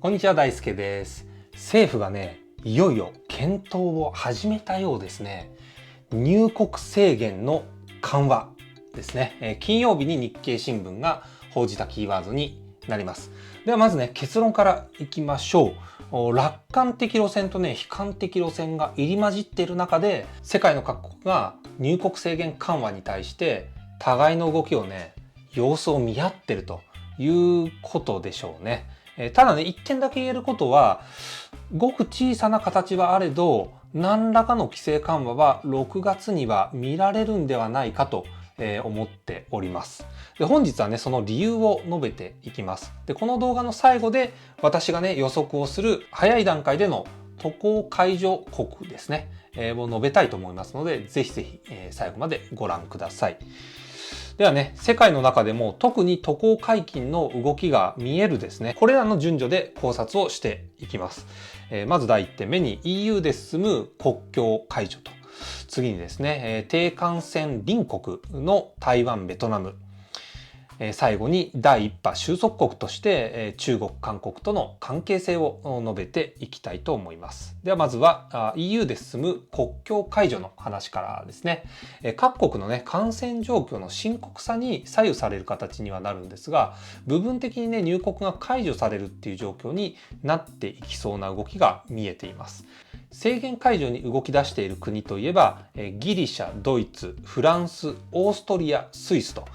こんにちは、大輔です。政府がね、いよいよ検討を始めたようですね。入国制限の緩和ですね。金曜日に日経新聞が報じたキーワードになります。ではまずね、結論からいきましょう。楽観的路線とね、悲観的路線が入り混じっている中で、世界の各国が入国制限緩和に対して互いの動きをね、様子を見合ってるということでしょうね。ただね、一点だけ言えることは、ごく小さな形はあれど、何らかの規制緩和は6月には見られるんではないかと思っております。で、本日はね、その理由を述べていきます。で、この動画の最後で私がね、予測をする早い段階での渡航解除国ですね、を述べたいと思いますので、ぜひぜひ最後までご覧ください。ではね、世界の中でも特に渡航解禁の動きが見えるですね、これらの順序で考察をしていきます。まず第1点目に EU で進む国境解除と、次にですね、低感染隣国の台湾、ベトナム、最後に第一波収束国として中国、韓国との関係性を述べていきたいと思います。ではまずは EU で進む国境解除の話からですね。各国のね、感染状況の深刻さに左右される形にはなるんですが、部分的にね、入国が解除されるっていう状況になっていきそうな動きが見えています。制限解除に動き出している国といえば、ギリシャ、ドイツ、フランス、オーストリア、スイスと、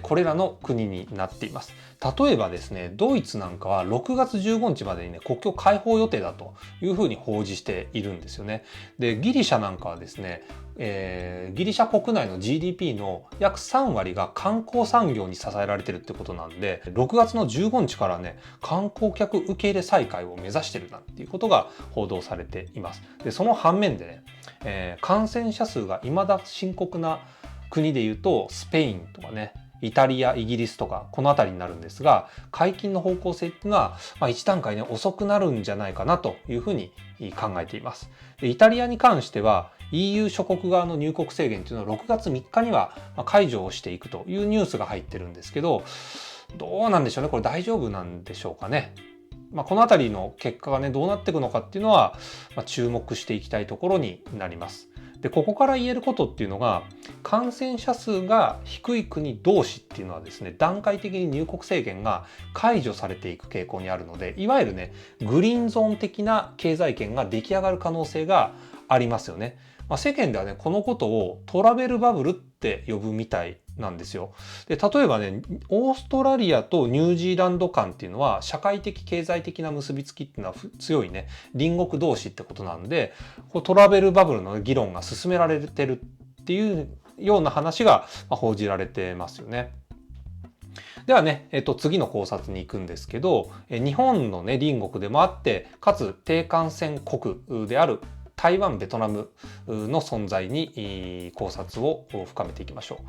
これらの国になっています。例えばですね、ドイツなんかは6月15日までにね、国境開放予定だというふうに報じているんですよね。で、ギリシャなんかはですね、ギリシャ国内の GDP の約3割が観光産業に支えられてるってことなんで、6月の15日からね、観光客受け入れ再開を目指してるなんていうことが報道されています。で、その反面でね、感染者数が未だ深刻な国でいうと、スペインとかね、イタリア、イギリスとか、この辺りになるんですが、解禁の方向性っていうのは、一段階ね、遅くなるんじゃないかなというふうに考えています。で、イタリアに関しては、EU 諸国側の入国制限というのは6月3日には解除をしていくというニュースが入ってるんですけど、どうなんでしょうね。これ大丈夫なんでしょうかね。この辺りの結果がね、どうなっていくのかっていうのは、注目していきたいところになります。で、ここから言えることっていうのが、感染者数が低い国同士っていうのはですね、段階的に入国制限が解除されていく傾向にあるので、いわゆるね、グリーンゾーン的な経済圏が出来上がる可能性がありますよね。世間ではね、このことをトラベルバブルって呼ぶみたいなんですよ。で、例えばね、オーストラリアとニュージーランド間っていうのは社会的経済的な結びつきっていうのは強いね、隣国同士ってことなんで、トラベルバブルの議論が進められてるっていうような話が報じられてますよね。ではね、次の考察に行くんですけど、日本のね、隣国でもあって、かつ低感染国である台湾、ベトナムの存在に考察を深めていきましょう。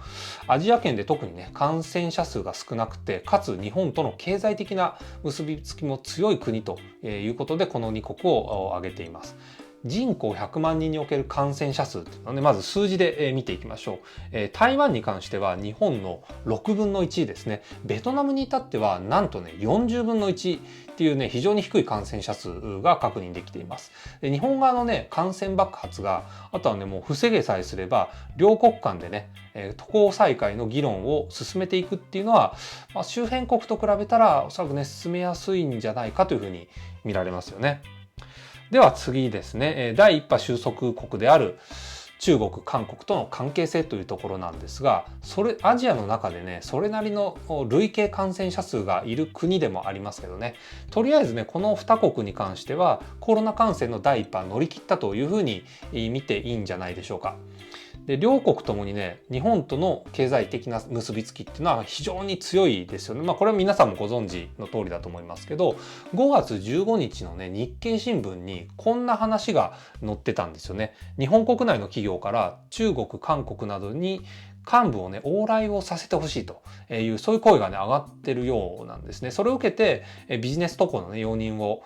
アジア圏で特にね、感染者数が少なくて、かつ日本との経済的な結びつきも強い国ということで、この2国を挙げています。人口100万人における感染者数というので、まず数字で見ていきましょう。台湾に関しては日本の6分の1ですね。ベトナムに至ってはなんとね、40分の1っていうね、非常に低い感染者数が確認できています。で、日本側のね、感染爆発が、あとはね、もう防げさえすれば、両国間でね、渡航再開の議論を進めていくっていうのは、周辺国と比べたらおそらくね、進めやすいんじゃないかというふうに見られますよね。では次ですね、第一波収束国である中国、韓国との関係性というところなんですが、アジアの中でね、それなりの累計感染者数がいる国でもありますけどね、とりあえずね、この2国に関してはコロナ感染の第一波乗り切ったというふうに見ていいんじゃないでしょうか。で、両国ともにね、日本との経済的な結びつきっていうのは非常に強いですよね。これは皆さんもご存知の通りだと思いますけど、5月15日のね、日経新聞にこんな話が載ってたんですよね。日本国内の企業から中国、韓国などに幹部をね、往来をさせてほしいという、そういう声がね、上がってるようなんですね。それを受けて、ビジネス渡航のね、容認を、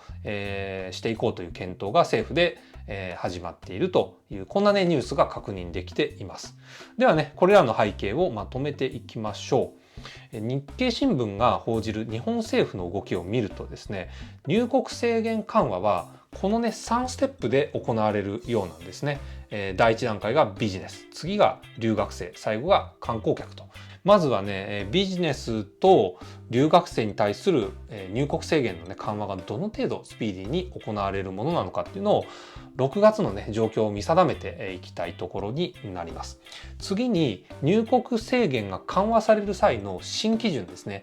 していこうという検討が政府で始まっているという、こんなね、ニュースが確認できています。ではね、これらの背景をまとめていきましょう。日経新聞が報じる日本政府の動きを見るとですね、入国制限緩和はこのね3ステップで行われるようなんですね。第1段階がビジネス、次が留学生、最後が観光客と。まずはね、ビジネスと留学生に対する入国制限のね緩和がどの程度スピーディーに行われるものなのかっていうのを6月のね状況を見定めていきたいところになります。次に入国制限が緩和される際の新基準ですね。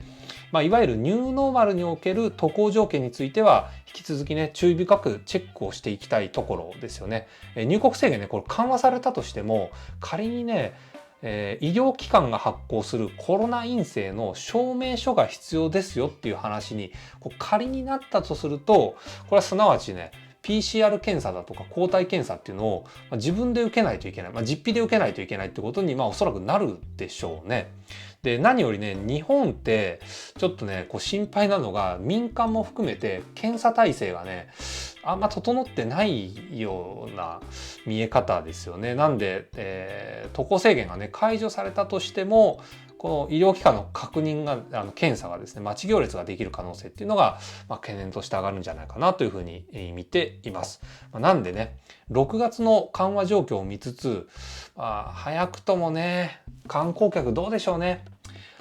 いわゆるニューノーマルにおける渡航条件については引き続きね注意深くチェックをしていきたいところですよね。入国制限ねこれ緩和されたとしても仮にね医療機関が発行するコロナ陰性の証明書が必要ですよっていう話に仮になったとすると、これはすなわちね PCR 検査だとか抗体検査っていうのを自分で受けないといけない、実費で受けないといけないってことにおそらくなるでしょうね。で何よりね日本ってちょっとね心配なのが民間も含めて検査体制がねあんま整ってないような見え方ですよね。なんで、渡航制限がね解除されたとしてもこの医療機関の確認が検査がですね待ち行列ができる可能性っていうのが、懸念として上がるんじゃないかなというふうに見ています。なんでね6月の緩和状況を見つつ、早くともね観光客どうでしょうね。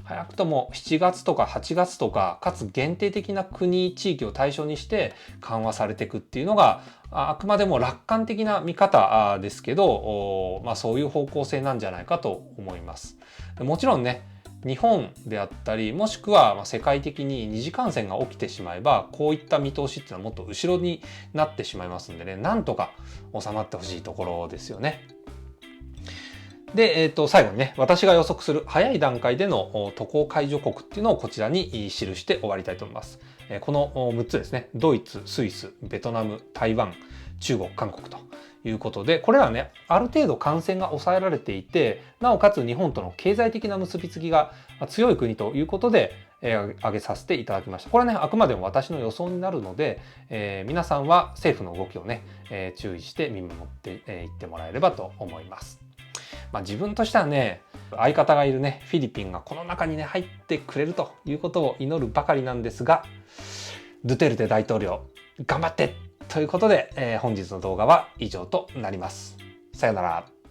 早くとも7月とか8月とかかつ限定的な国地域を対象にして緩和されていくっていうのがあくまでも楽観的な見方ですけど、そういう方向性なんじゃないかと思います。もちろんね日本であったりもしくは世界的に二次感染が起きてしまえばこういった見通しっていうのはもっと後ろになってしまいますんでね、なんとか収まってほしいところですよね。で、最後にね、私が予測する早い段階での渡航解除国っていうのをこちらに記して終わりたいと思います。この6つですね、ドイツ、スイス、ベトナム、台湾、中国、韓国ということで、これらはね、ある程度感染が抑えられていて、なおかつ日本との経済的な結びつきが強い国ということで、挙げさせていただきました。これはね、あくまでも私の予想になるので、皆さんは政府の動きをね、注意して見守っていってもらえればと思います。自分としてはね相方がいるねフィリピンがこの中にね入ってくれるということを祈るばかりなんですが、ドゥテルテ大統領頑張ってということで、本日の動画は以上となります。さよなら。